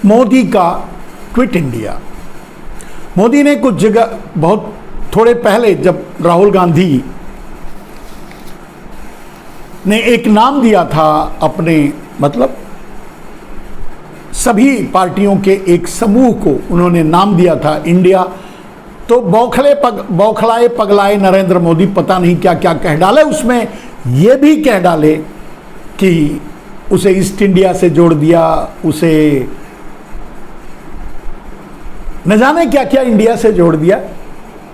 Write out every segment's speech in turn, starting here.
मोदी का quit India. Modi ने कुछ जगह बहुत थोड़े पहले जब राहुल गांधी ने एक नाम दिया था अपने मतलब सभी पार्टियों के एक समूह को उन्होंने नाम दिया था इंडिया, तो बौखलाए पगलाए नरेंद्र मोदी पता नहीं क्या क्या कह डाले। उसमें ये भी कह डाले कि उसे ईस्ट इंडिया से जोड़ दिया, उसे न जाने क्या क्या इंडिया से जोड़ दिया,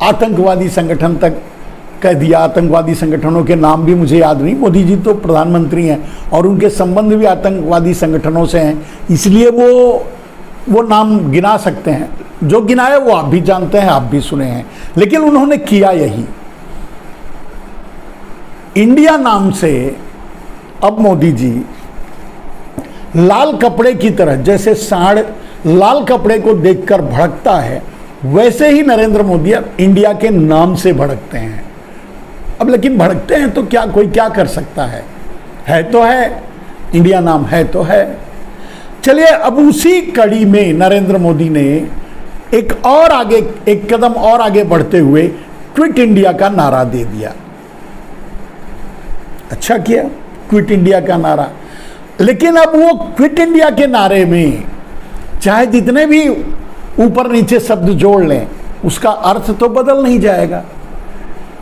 आतंकवादी संगठन तक कह दिया। आतंकवादी संगठनों के नाम भी मुझे याद नहीं, मोदी जी तो प्रधानमंत्री हैं और उनके संबंध भी आतंकवादी संगठनों से हैं, इसलिए वो नाम गिना सकते हैं। जो गिनाए वो आप भी जानते हैं, आप भी सुने हैं, लेकिन उन्होंने किया यही। इंडिया नाम से अब मोदी जी लाल कपड़े की तरह, जैसे सांड लाल कपड़े को देखकर भड़कता है, वैसे ही नरेंद्र मोदी अब इंडिया के नाम से भड़कते हैं। अब लेकिन भड़कते हैं तो क्या, कोई क्या कर सकता है तो है, इंडिया नाम है तो है। चलिए अब उसी कड़ी में नरेंद्र मोदी ने एक कदम और आगे बढ़ते हुए क्विट इंडिया का नारा दे दिया। अच्छा किया, क्विट इंडिया का नारा। लेकिन अब वो क्विट इंडिया के नारे में चाहे जितने भी ऊपर नीचे शब्द जोड़ लें, उसका अर्थ तो बदल नहीं जाएगा।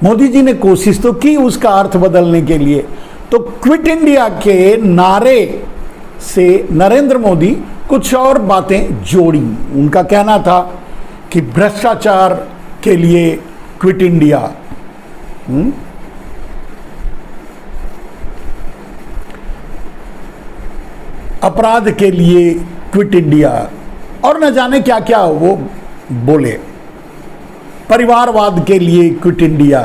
मोदी जी ने कोशिश तो की उसका अर्थ बदलने के लिए, तो क्विट इंडिया के नारे से नरेंद्र मोदी कुछ और बातें जोड़ी। उनका कहना था कि भ्रष्टाचार के लिए क्विट इंडिया, अपराध के लिए क्विट इंडिया, और न जाने क्या क्या वो बोले, परिवारवाद के लिए क्विट इंडिया,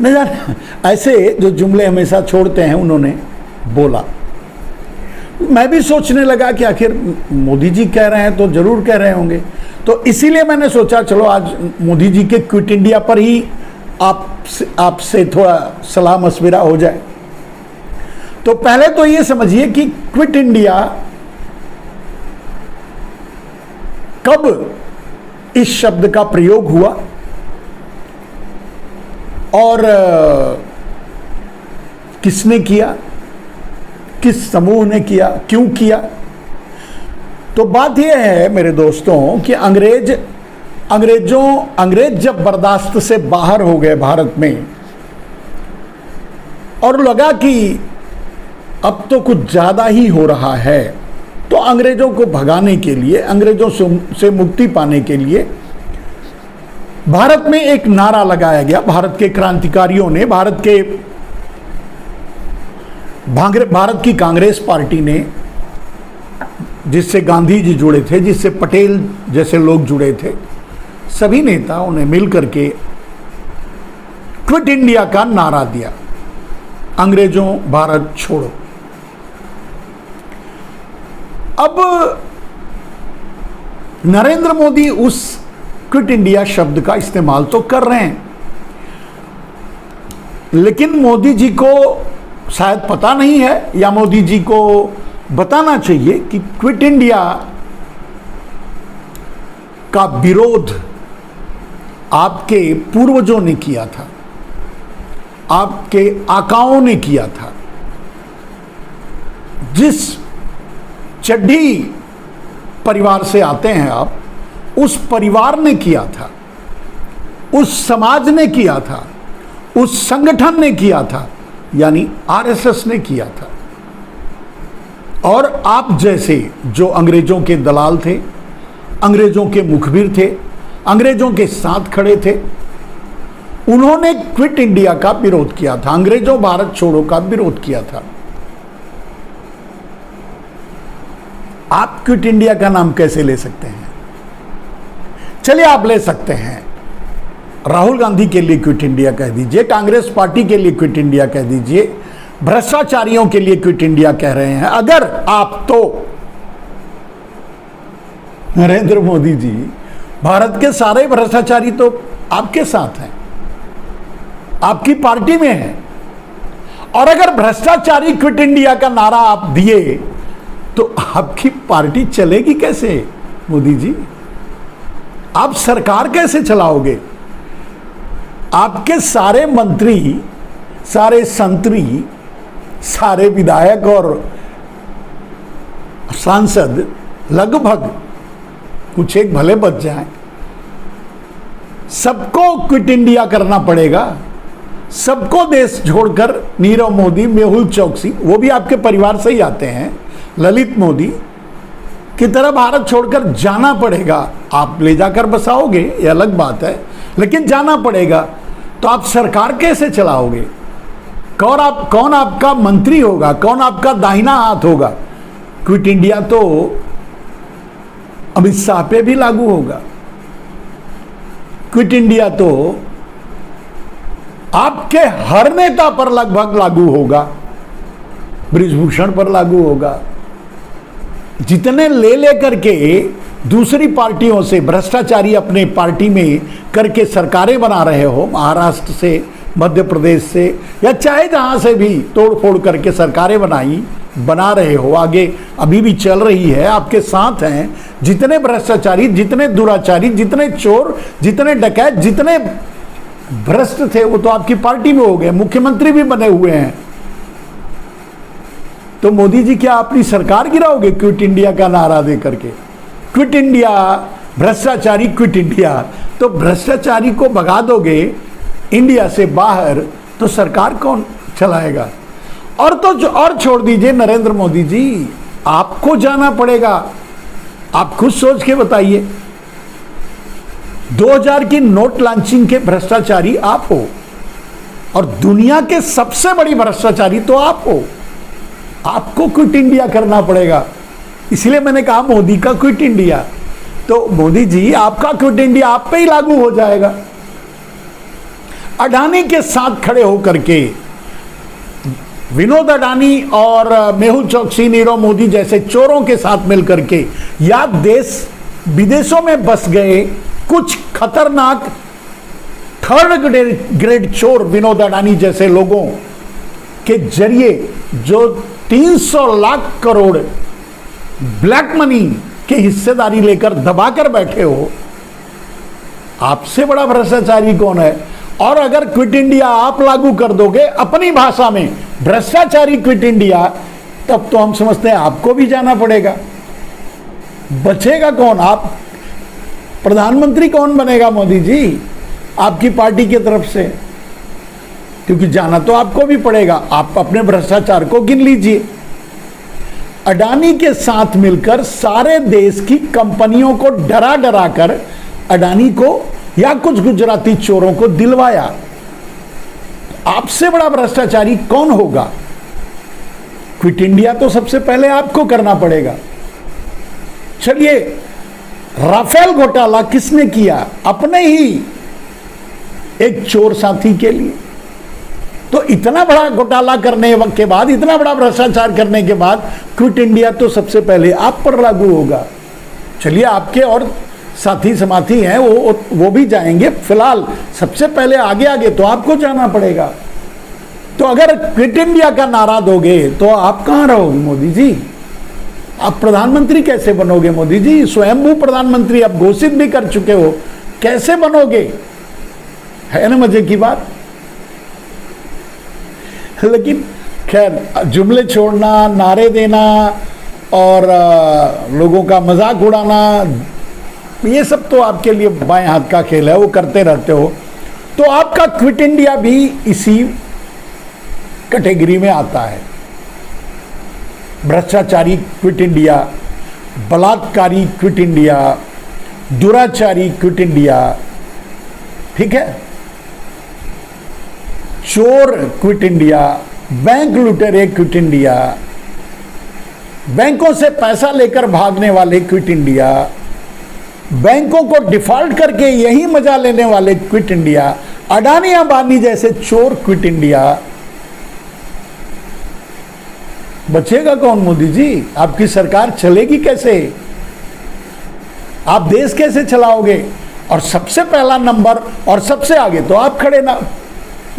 न जाने ऐसे जो जुमले हमेशा छोड़ते हैं उन्होंने बोला। मैं भी सोचने लगा कि आखिर मोदी जी कह रहे हैं तो जरूर कह रहे होंगे, तो इसीलिए मैंने सोचा चलो आज मोदी जी के क्विट इंडिया पर ही आपसे थोड़ा सलाह मशविरा हो जाए। तो पहले तो ये समझिए कि क्विट इंडिया कब इस शब्द का प्रयोग हुआ और किसने किया, किस समूह ने किया, क्यों किया। तो बात यह है मेरे दोस्तों कि अंग्रेज जब बर्दाश्त से बाहर हो गए भारत में और लगा कि अब तो कुछ ज्यादा ही हो रहा है, तो अंग्रेजों को भगाने के लिए, अंग्रेजों से मुक्ति पाने के लिए भारत में एक नारा लगाया गया। भारत के क्रांतिकारियों ने, भारत की कांग्रेस पार्टी ने, जिससे गांधी जी जुड़े थे, जिससे पटेल जैसे लोग जुड़े थे, सभी नेताओं ने मिलकर के क्विट इंडिया का नारा दिया, अंग्रेजों भारत छोड़ो। अब नरेंद्र मोदी उस क्विट इंडिया शब्द का इस्तेमाल तो कर रहे हैं, लेकिन मोदी जी को शायद पता नहीं है, या मोदी जी को बताना चाहिए कि क्विट इंडिया का विरोध आपके पूर्वजों ने किया था, आपके आकाओं ने किया था। जिस चड्ढी परिवार से आते हैं आप, उस परिवार ने किया था, उस समाज ने किया था, उस संगठन ने किया था, यानी आरएसएस ने किया था। और आप जैसे जो अंग्रेजों के दलाल थे, अंग्रेजों के मुखबिर थे, अंग्रेजों के साथ खड़े थे, उन्होंने क्विट इंडिया का विरोध किया था, अंग्रेजों भारत छोड़ो का विरोध किया था। आप क्विट इंडिया का नाम कैसे ले सकते हैं? चलिए आप ले सकते हैं, राहुल गांधी के लिए क्विट इंडिया कह दीजिए, कांग्रेस पार्टी के लिए क्विट इंडिया कह दीजिए, भ्रष्टाचारियों के लिए क्विट इंडिया कह रहे हैं अगर आप, तो नरेंद्र मोदी जी, भारत के सारे भ्रष्टाचारी तो आपके साथ हैं, आपकी पार्टी में हैं। और अगर भ्रष्टाचारी क्विट इंडिया का नारा आप दिए तो आपकी पार्टी चलेगी कैसे मोदी जी? आप सरकार कैसे चलाओगे? आपके सारे मंत्री, सारे संतरी, सारे विधायक और सांसद लगभग, कुछ एक भले बच जाएं, सबको क्विट इंडिया करना पड़ेगा। सबको देश छोड़कर, नीरव मोदी, मेहुल चौकसी, वो भी आपके परिवार से ही आते हैं, ललित मोदी की तरह भारत छोड़कर जाना पड़ेगा। आप ले जाकर बसाओगे ये अलग बात है, लेकिन जाना पड़ेगा। तो आप सरकार कैसे चलाओगे? कौन आपका मंत्री होगा? कौन आपका दाहिना हाथ होगा? क्विट इंडिया तो अमित शाह पे भी लागू होगा। क्विट इंडिया तो आपके हर नेता पर लगभग लागू होगा, बृजभूषण पर लागू होगा। जितने ले लेकर के दूसरी पार्टियों से भ्रष्टाचारी अपने पार्टी में करके सरकारें बना रहे हो, महाराष्ट्र से, मध्य प्रदेश से, या चाहे जहां से भी तोड़ फोड़ करके सरकारें बना रहे हो, आगे अभी भी चल रही है, आपके साथ हैं। जितने भ्रष्टाचारी, जितने दुराचारी, जितने चोर, जितने डकैत, जितने भ्रष्ट थे, वो तो आपकी पार्टी में हो गए, मुख्यमंत्री भी बने हुए हैं। तो मोदी जी क्या अपनी सरकार गिराओगे क्विट इंडिया का नारा दे करके? क्विट इंडिया, भ्रष्टाचारी क्विट इंडिया। तो भ्रष्टाचारी को भगा दोगे इंडिया से बाहर, तो सरकार कौन चलाएगा? और छोड़ दीजिए नरेंद्र मोदी जी, आपको जाना पड़ेगा। आप खुद सोच के बताइए, 2000 की नोट लॉन्चिंग के भ्रष्टाचारी आप हो, और दुनिया के सबसे बड़ी भ्रष्टाचारी तो आप हो। आपको क्विट इंडिया करना पड़ेगा। इसलिए मैंने कहा मोदी का क्विट इंडिया। तो मोदी जी, आपका क्विट इंडिया आप पे ही लागू हो जाएगा। अडानी के साथ खड़े होकर के, विनोद अडानी और मेहुल चौकसी, नीरव मोदी जैसे चोरों के साथ मिलकर के, या देश विदेशों में बस गए कुछ खतरनाक थर्ड ग्रेड चोर विनोद अडानी जैसे लोगों के जरिए जो 300 लाख करोड़ ब्लैक मनी की हिस्सेदारी लेकर दबाकर बैठे हो, आपसे बड़ा भ्रष्टाचारी कौन है? और अगर क्विट इंडिया आप लागू कर दोगे अपनी भाषा में, भ्रष्टाचारी क्विट इंडिया, तब तो हम समझते हैं आपको भी जाना पड़ेगा। बचेगा कौन? आप प्रधानमंत्री कौन बनेगा मोदी जी आपकी पार्टी की तरफ से? क्योंकि जाना तो आपको भी पड़ेगा। आप अपने भ्रष्टाचार को गिन लीजिए। अडानी के साथ मिलकर सारे देश की कंपनियों को डरा डरा कर अडानी को या कुछ गुजराती चोरों को दिलवाया। आपसे बड़ा भ्रष्टाचारी कौन होगा? क्विट इंडिया तो सबसे पहले आपको करना पड़ेगा। चलिए, राफेल घोटाला किसने किया? अपने ही एक चोर साथी के लिए। तो इतना बड़ा घोटाला करने के बाद, इतना बड़ा भ्रष्टाचार करने के बाद क्विट इंडिया तो सबसे पहले आप पर लागू होगा। चलिए, आपके और साथी समाथी हैं, वो भी जाएंगे। फिलहाल सबसे पहले आगे तो आपको जाना पड़ेगा। तो अगर क्विट इंडिया का नारा दोगे तो आप कहां रहोगे मोदी जी? आप प्रधानमंत्री कैसे बनोगे मोदी जी? स्वयंभू प्रधानमंत्री अब घोषित भी कर चुके हो, कैसे बनोगे? है ना मजे की बात। लेकिन खैर, जुमले छोड़ना, नारे देना और लोगों का मजाक उड़ाना, ये सब तो आपके लिए बाएं हाथ का खेल है, वो करते रहते हो। तो आपका क्विट इंडिया भी इसी कैटेगरी में आता है। भ्रष्टाचारी क्विट इंडिया, बलात्कारी क्विट इंडिया, दुराचारी क्विट इंडिया, ठीक है, चोर क्विट इंडिया, बैंक लुटेरे क्विट इंडिया, बैंकों से पैसा लेकर भागने वाले क्विट इंडिया, बैंकों को डिफॉल्ट करके यही मजा लेने वाले क्विट इंडिया, अडानी अंबानी जैसे चोर क्विट इंडिया। बचेगा कौन मोदी जी? आपकी सरकार चलेगी कैसे? आप देश कैसे चलाओगे? और सबसे पहला नंबर और सबसे आगे तो आप खड़े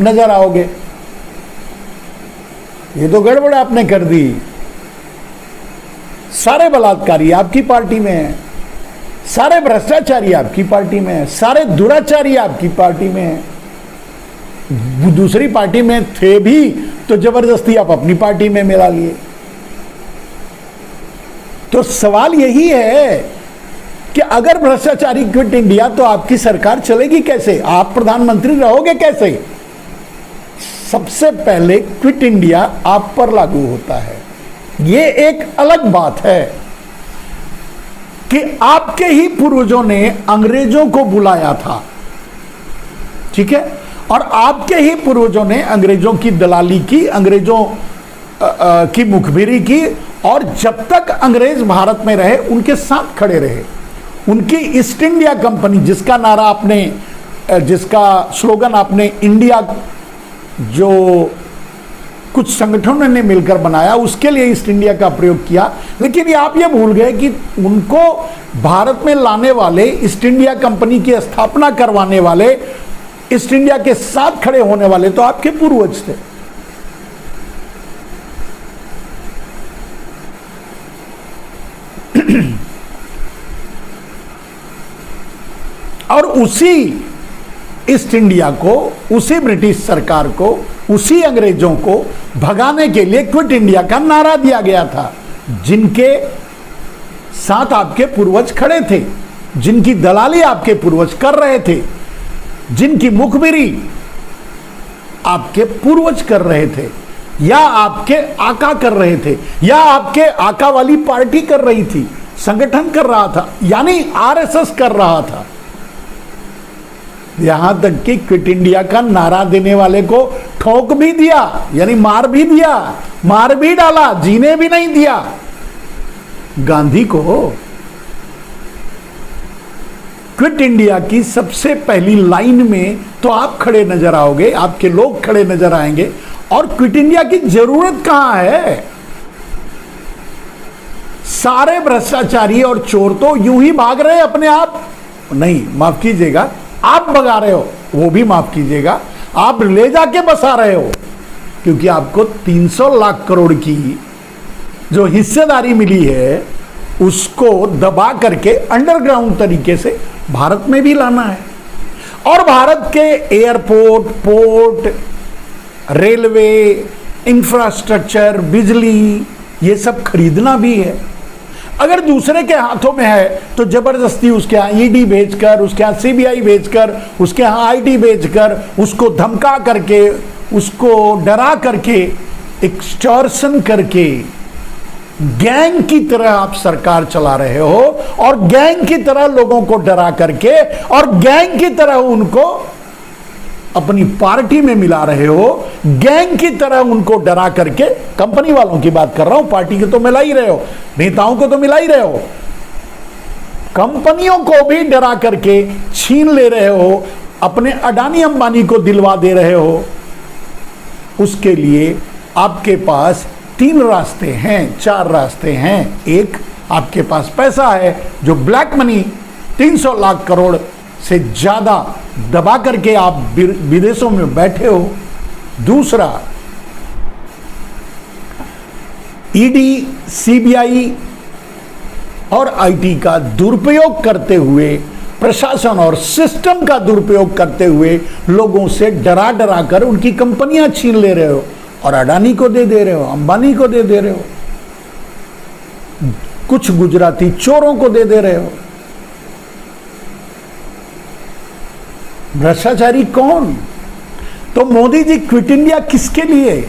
नजर आओगे। ये तो गड़बड़ आपने कर दी। सारे बलात्कारी आपकी पार्टी में हैं, सारे भ्रष्टाचारी आपकी पार्टी में हैं, सारे दुराचारी आपकी पार्टी में हैं। दूसरी पार्टी में थे भी तो जबरदस्ती आप अपनी पार्टी में मिला लिए। तो सवाल यही है कि अगर भ्रष्टाचारी क्विट इंडिया तो आपकी सरकार चलेगी कैसे, आप प्रधानमंत्री रहोगे कैसे? सबसे पहले क्विट इंडिया आप पर लागू होता है। यह एक अलग बात है कि आपके ही पूर्वजों ने अंग्रेजों को बुलाया था, ठीक है, और आपके ही पूर्वजों ने अंग्रेजों की दलाली की, अंग्रेजों की मुखबिरी की, और जब तक अंग्रेज भारत में रहे उनके साथ खड़े रहे। उनकी ईस्ट इंडिया कंपनी, जिसका नारा आपने, जिसका स्लोगन आपने इंडिया, जो कुछ संगठनों ने मिलकर बनाया, उसके लिए ईस्ट इंडिया का प्रयोग किया। लेकिन ये आप ये भूल गए कि उनको भारत में लाने वाले, ईस्ट इंडिया कंपनी की स्थापना करवाने वाले, ईस्ट इंडिया के साथ खड़े होने वाले तो आपके पूर्वज थे। और उसी ईस्ट इंडिया को, उसी ब्रिटिश सरकार को, उसी अंग्रेजों को भगाने के लिए क्विट इंडिया का नारा दिया गया था, जिनके साथ आपके पूर्वज खड़े थे, जिनकी दलाली आपके पूर्वज कर रहे थे, जिनकी मुखबिरी आपके पूर्वज कर रहे थे, या आपके आका कर रहे थे, या आपके आका वाली पार्टी कर रही थी, संगठन कर रहा था, यानी आरएसएस कर रहा था। यहां तक कि क्विट इंडिया का नारा देने वाले को ठोक भी दिया, यानी मार भी दिया, मार भी डाला, जीने भी नहीं दिया। गांधी को क्विट इंडिया की सबसे पहली लाइन में तो आप खड़े नजर आओगे, आपके लोग खड़े नजर आएंगे। और क्विट इंडिया की जरूरत कहां है? सारे भ्रष्टाचारी और चोर तो यूं ही भाग रहे अपने आप, नहीं माफ कीजिएगा, आप भगा रहे हो, वो भी माफ कीजिएगा, आप ले जाके बसा रहे हो, क्योंकि आपको 300 लाख करोड़ की जो हिस्सेदारी मिली है उसको दबा करके अंडरग्राउंड तरीके से भारत में भी लाना है। और भारत के एयरपोर्ट, पोर्ट, रेलवे, इंफ्रास्ट्रक्चर, बिजली, ये सब खरीदना भी है। अगर दूसरे के हाथों में है तो जबरदस्ती उसके यहाँ ईडी भेजकर, उसके यहाँ सीबीआई भेजकर, उसके यहाँ आईटी भेजकर, उसको धमका करके, उसको डरा करके, एक्सटॉर्शन करके गैंग की तरह आप सरकार चला रहे हो, और गैंग की तरह लोगों को डरा करके, और गैंग की तरह उनको अपनी पार्टी में मिला रहे हो, गैंग की तरह उनको डरा करके। कंपनी वालों की बात कर रहा हूं, पार्टी के तो मिला ही रहे हो, नेताओं को तो मिला ही रहे हो, कंपनियों को भी डरा करके छीन ले रहे हो, अपने अडानी अंबानी को दिलवा दे रहे हो। उसके लिए आपके पास 3 रास्ते हैं, 4 रास्ते हैं। एक, आपके पास पैसा है, जो ब्लैक मनी 300 लाख करोड़ से ज्यादा दबा करके आप विदेशों में बैठे हो। दूसरा, ईडी, सीबीआई और आईटी का दुरुपयोग करते हुए, प्रशासन और सिस्टम का दुरुपयोग करते हुए लोगों से डरा डरा कर उनकी कंपनियां छीन ले रहे हो, और अडानी को दे रहे हो, अंबानी को दे रहे हो, कुछ गुजराती चोरों को दे रहे हो। भ्रष्टाचारी कौन? तो मोदी जी क्विट इंडिया किसके लिए?